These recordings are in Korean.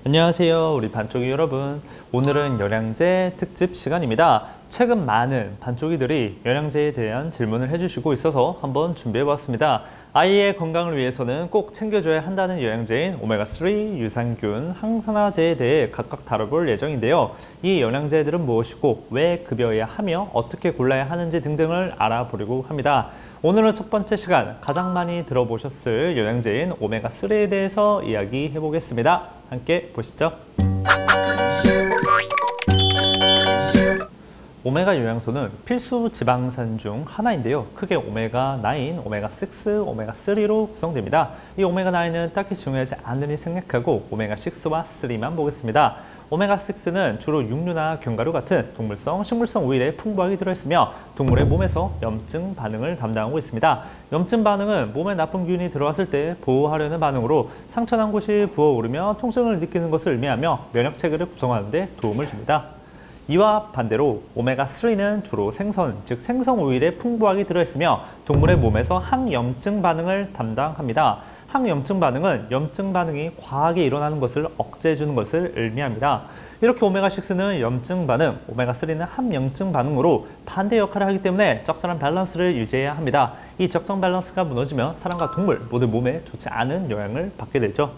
안녕하세요, 우리 반쪽이 여러분. 오늘은 영양제 특집 시간입니다. 최근 많은 반쪽이들이 영양제에 대한 질문을 해주시고 있어서 한번 준비해봤습니다. 아이의 건강을 위해서는 꼭 챙겨줘야 한다는 영양제인 오메가3, 유산균, 항산화제에 대해 각각 다뤄볼 예정인데요. 이 영양제들은 무엇이고 왜 급여해야 하며 어떻게 골라야 하는지 등등을 알아보려고 합니다. 오늘은 첫 번째 시간, 가장 많이 들어보셨을 영양제인 오메가3에 대해서 이야기해 보겠습니다. 함께 보시죠. 오메가 영양소는 필수 지방산 중 하나인데요. 크게 오메가9, 오메가6, 오메가3로 구성됩니다. 이 오메가9는 딱히 중요하지 않으니 생략하고 오메가6와 3만 보겠습니다. 오메가6는 주로 육류나 견과류 같은 동물성, 식물성 오일에 풍부하게 들어있으며 동물의 몸에서 염증 반응을 담당하고 있습니다. 염증 반응은 몸에 나쁜 균이 들어왔을 때 보호하려는 반응으로 상처난 곳이 부어오르며 통증을 느끼는 것을 의미하며 면역 체계를 구성하는 데 도움을 줍니다. 이와 반대로 오메가3는 주로 생선, 즉 생선 오일에 풍부하게 들어있으며 동물의 몸에서 항염증 반응을 담당합니다. 항염증 반응은 염증 반응이 과하게 일어나는 것을 억제해주는 것을 의미합니다. 이렇게 오메가6는 염증 반응, 오메가3는 항염증 반응으로 반대 역할을 하기 때문에 적절한 밸런스를 유지해야 합니다. 이 적정 밸런스가 무너지면 사람과 동물 모두 몸에 좋지 않은 영향을 받게 되죠.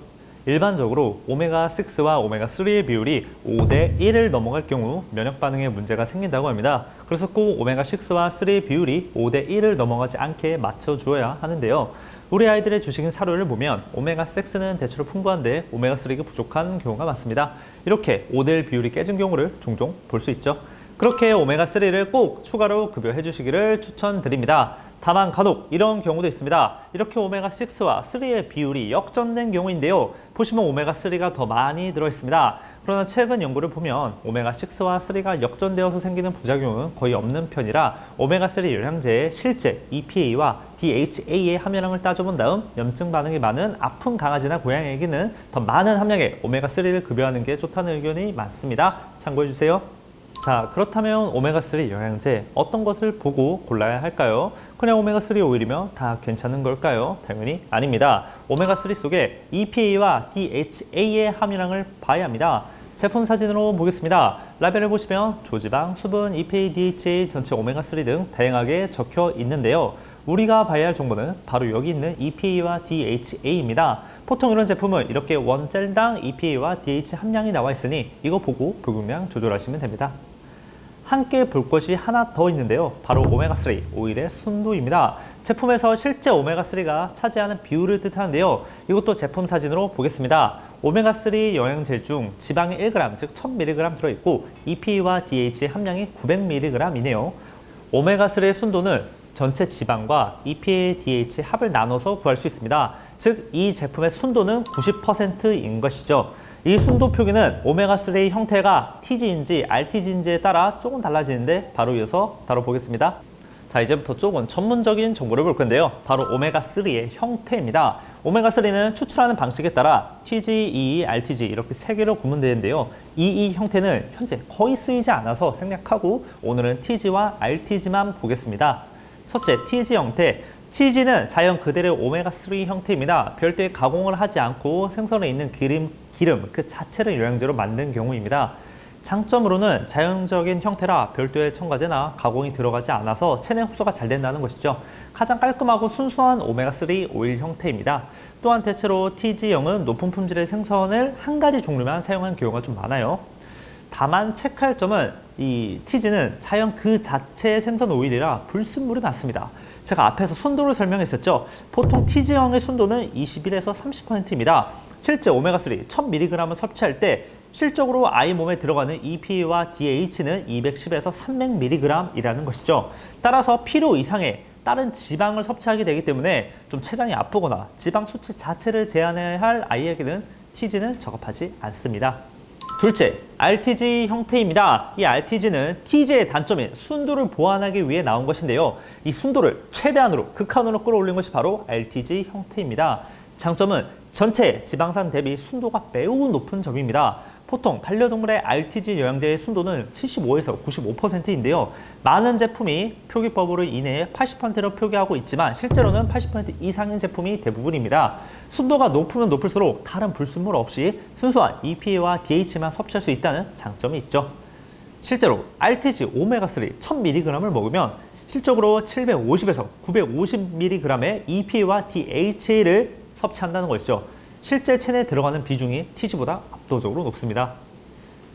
일반적으로 오메가6와 오메가3의 비율이 5대 1을 넘어갈 경우 면역 반응에 문제가 생긴다고 합니다. 그래서 꼭 오메가6와 3의 비율이 5대 1을 넘어가지 않게 맞춰주어야 하는데요. 우리 아이들의 주식인 사료를 보면 오메가6는 대체로 풍부한데 오메가3가 부족한 경우가 많습니다. 이렇게 5대 1 비율이 깨진 경우를 종종 볼 수 있죠. 그렇게 오메가3를 꼭 추가로 급여해 주시기를 추천드립니다. 다만 간혹 이런 경우도 있습니다. 이렇게 오메가6와 3의 비율이 역전된 경우인데요. 보시면 오메가3가 더 많이 들어있습니다. 그러나 최근 연구를 보면 오메가6와 3가 역전되어서 생기는 부작용은 거의 없는 편이라 오메가3 영양제의 실제 EPA와 DHA의 함유량을 따져본 다음 염증 반응이 많은 아픈 강아지나 고양이에게는 더 많은 함량의 오메가3를 급여하는 게 좋다는 의견이 많습니다. 참고해주세요. 자, 그렇다면 오메가3 영양제 어떤 것을 보고 골라야 할까요? 그냥 오메가3 오일이면 다 괜찮은 걸까요? 당연히 아닙니다. 오메가3 속에 EPA와 DHA의 함유량을 봐야 합니다. 제품 사진으로 보겠습니다. 라벨을 보시면 조지방, 수분, EPA, DHA, 전체 오메가3 등 다양하게 적혀 있는데요. 우리가 봐야 할 정보는 바로 여기 있는 EPA와 DHA입니다. 보통 이런 제품은 이렇게 원젤당 EPA와 DHA 함량이 나와 있으니 이거 보고 복용량 조절하시면 됩니다. 함께 볼 것이 하나 더 있는데요. 바로 오메가3, 오일의 순도입니다. 제품에서 실제 오메가3가 차지하는 비율을 뜻하는데요. 이것도 제품 사진으로 보겠습니다. 오메가3 영양제 중 지방이 1g, 즉 1000mg 들어있고 EPA와 DHA 함량이 900mg이네요. 오메가3의 순도는 전체 지방과 EPA, DHA 합을 나눠서 구할 수 있습니다. 즉, 이 제품의 순도는 90%인 것이죠. 이 순도 표기는 오메가3의 형태가 TG인지 RTG인지에 따라 조금 달라지는데 바로 이어서 다뤄보겠습니다. 자, 이제부터 조금 전문적인 정보를 볼 건데요. 바로 오메가3의 형태입니다. 오메가3는 추출하는 방식에 따라 TG, EE, RTG 이렇게 세 개로 구분되는데요. EE 형태는 현재 거의 쓰이지 않아서 생략하고 오늘은 TG와 RTG만 보겠습니다. 첫째, TG 형태. TG는 자연 그대로의 오메가3 형태입니다. 별도의 가공을 하지 않고 생선에 있는 기름 그 자체를 영양제로 만든 경우입니다. 장점으로는 자연적인 형태라 별도의 첨가제나 가공이 들어가지 않아서 체내 흡수가 잘 된다는 것이죠. 가장 깔끔하고 순수한 오메가3 오일 형태입니다. 또한 대체로 TG형은 높은 품질의 생선을 한 가지 종류만 사용하는 경우가 좀 많아요. 다만 체크할 점은 이 TG는 자연 그 자체의 생선 오일이라 불순물이 많습니다. 제가 앞에서 순도를 설명했었죠. 보통 TG형의 순도는 21에서 30%입니다. 실제 오메가3 1000mg을 섭취할 때 실적으로 아이 몸에 들어가는 EPA와 DH는 210에서 300mg이라는 것이죠. 따라서 필요 이상의 다른 지방을 섭취하게 되기 때문에 좀 췌장이 아프거나 지방 수치 자체를 제한해야 할 아이에게는 TG는 적합하지 않습니다. 둘째, RTG 형태입니다. 이 RTG는 TG의 단점인 순도를 보완하기 위해 나온 것인데요. 이 순도를 최대한으로, 극한으로 끌어올린 것이 바로 RTG 형태입니다. 장점은 전체 지방산 대비 순도가 매우 높은 점입니다. 보통 반려동물의 RTG 영양제의 순도는 75에서 95%인데요. 많은 제품이 표기법으로 인해 80%로 표기하고 있지만 실제로는 80% 이상인 제품이 대부분입니다. 순도가 높으면 높을수록 다른 불순물 없이 순수한 EPA와 DHA만 섭취할 수 있다는 장점이 있죠. 실제로 RTG 오메가3 1000mg을 먹으면 실적으로 750에서 950mg의 EPA와 DHA를 섭취한다는 것이죠. 실제 체내에 들어가는 비중이 TG보다 압도적으로 높습니다.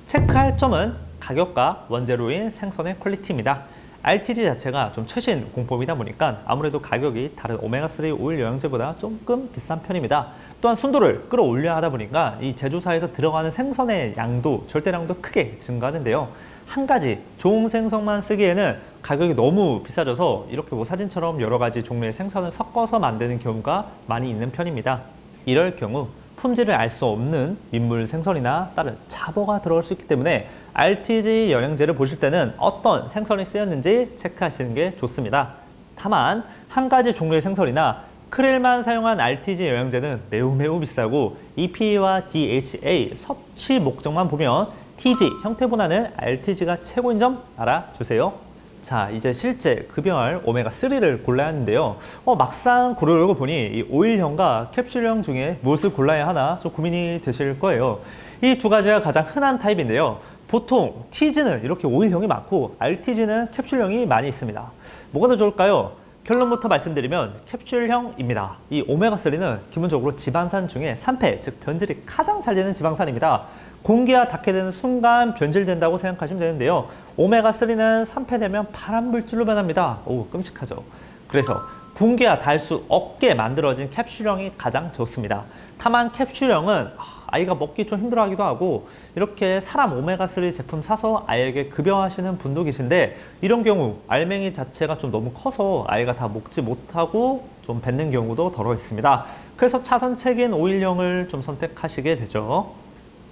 체크할 점은 가격과 원재료인 생선의 퀄리티입니다. RTG 자체가 좀 최신 공법이다 보니까 아무래도 가격이 다른 오메가3 오일 영양제보다 조금 비싼 편입니다. 또한 순도를 끌어올려야 하다 보니까 이 제조사에서 들어가는 생선의 양도, 절대량도 크게 증가하는데요. 한 가지 좋은 생선만 쓰기에는 가격이 너무 비싸져서 이렇게 뭐 사진처럼 여러 가지 종류의 생선을 섞어서 만드는 경우가 많이 있는 편입니다. 이럴 경우 품질을 알 수 없는 민물 생선이나 다른 잡어가 들어갈 수 있기 때문에 RTG 영양제를 보실 때는 어떤 생선이 쓰였는지 체크하시는 게 좋습니다. 다만 한 가지 종류의 생선이나 크릴만 사용한 RTG 영양제는 매우 비싸고 EPA와 DHA 섭취 목적만 보면 TG 형태보다는 RTG가 최고인 점 알아주세요. 자, 이제 실제 급여할 오메가3를 골라야 하는데요. 막상 고르려고 보니 이 오일형과 캡슐형 중에 무엇을 골라야 하나 좀 고민이 되실 거예요. 이 두 가지가 가장 흔한 타입인데요. 보통 TG는 이렇게 오일형이 많고 RTG는 캡슐형이 많이 있습니다. 뭐가 더 좋을까요? 결론부터 말씀드리면 캡슐형입니다. 이 오메가3는 기본적으로 지방산 중에 산패, 즉 변질이 가장 잘 되는 지방산입니다. 공기와 닿게 되는 순간 변질된다고 생각하시면 되는데요. 오메가3는 산패되면 발암물질로 변합니다. 오, 끔찍하죠. 그래서 공기와 닿을 수 없게 만들어진 캡슐형이 가장 좋습니다. 다만 캡슐형은 아이가 먹기 좀 힘들어하기도 하고 이렇게 사람 오메가3 제품 사서 아이에게 급여하시는 분도 계신데 이런 경우 알맹이 자체가 좀 너무 커서 아이가 다 먹지 못하고 좀 뱉는 경우도 덜어 있습니다. 그래서 차선책인 오일형을 좀 선택하시게 되죠.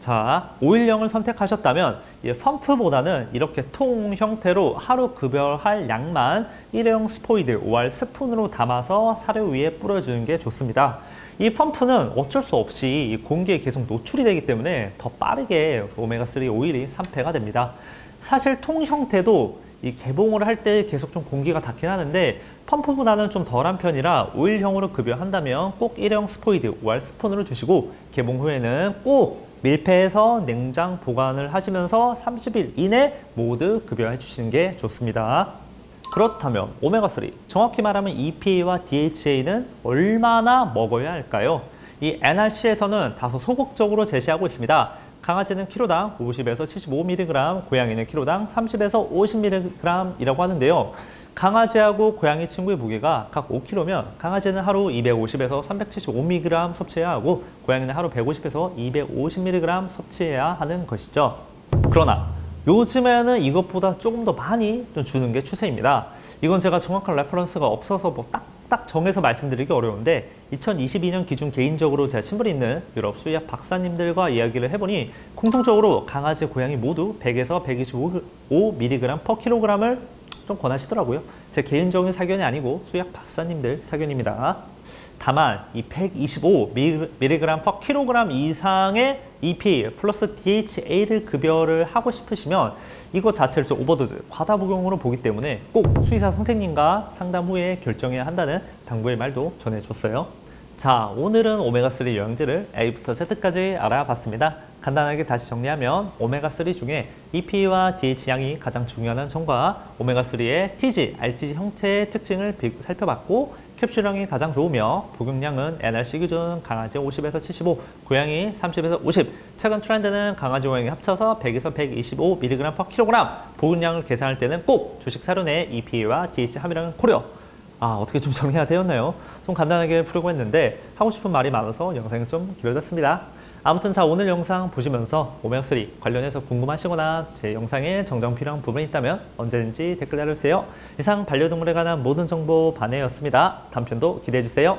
자, 오일형을 선택하셨다면 펌프보다는 이렇게 통 형태로 하루 급여할 양만 일회용 스포이드, OR 스푼으로 담아서 사료 위에 뿌려주는 게 좋습니다. 이 펌프는 어쩔 수 없이 공기에 계속 노출이 되기 때문에 더 빠르게 오메가3 오일이 산패가 됩니다. 사실 통 형태도 이 개봉을 할 때 계속 좀 공기가 닿긴 하는데 펌프보다는 좀 덜한 편이라 오일형으로 급여한다면 꼭 일회용 스포이드, OR 스푼으로 주시고 개봉 후에는 꼭 밀폐해서 냉장 보관을 하시면서 30일 이내 모두 급여해 주시는 게 좋습니다. 그렇다면 오메가3, 정확히 말하면 EPA와 DHA는 얼마나 먹어야 할까요? 이 NRC에서는 다소 소극적으로 제시하고 있습니다. 강아지는 키로당 50에서 75mg, 고양이는 키로당 30에서 50mg이라고 하는데요. 강아지하고 고양이 친구의 무게가 각 5kg면 강아지는 하루 250에서 375mg 섭취해야 하고 고양이는 하루 150에서 250mg 섭취해야 하는 것이죠. 그러나 요즘에는 이것보다 조금 더 많이 좀 주는 게 추세입니다. 이건 제가 정확한 레퍼런스가 없어서 뭐 딱딱 정해서 말씀드리기 어려운데 2022년 기준 개인적으로 제 친분이 있는 유럽 수의학 박사님들과 이야기를 해보니 공통적으로 강아지, 고양이 모두 100에서 125mg/kg을 좀 권하시더라고요. 제 개인적인 사견이 아니고 수의학 박사님들 사견입니다. 다만 이 125mg/kg 이상의 EPA 플러스 DHA를 급여를 하고 싶으시면 이거 자체를 좀 오버도즈, 과다 복용으로 보기 때문에 꼭 수의사 선생님과 상담 후에 결정해야 한다는 당부의 말도 전해줬어요. 자, 오늘은 오메가3 영양제를 A부터 Z까지 알아봤습니다. 간단하게 다시 정리하면 오메가3 중에 EPA와 DH 양이 가장 중요한 점과 오메가3의 TG, RTG 형태의 특징을 살펴봤고 캡슐형이 가장 좋으며 복용량은 NRC 기준 강아지 50에서 75, 고양이 30에서 50. 최근 트렌드는 강아지, 고양이 합쳐서 100에서 125mg/kg. 복용량을 계산할 때는 꼭 주식 사료 내 EPA와 DH 함유량을 고려. 어떻게 좀 정리가 되었나요? 좀 간단하게 풀려고 했는데 하고 싶은 말이 많아서 영상이 좀 길어졌습니다. 아무튼 자, 오늘 영상 보시면서 오메가3 관련해서 궁금하시거나 제 영상에 정정 필요한 부분이 있다면 언제든지 댓글 달아주세요. 이상 반려동물에 관한 모든 정보 반해였습니다. 다음 편도 기대해주세요.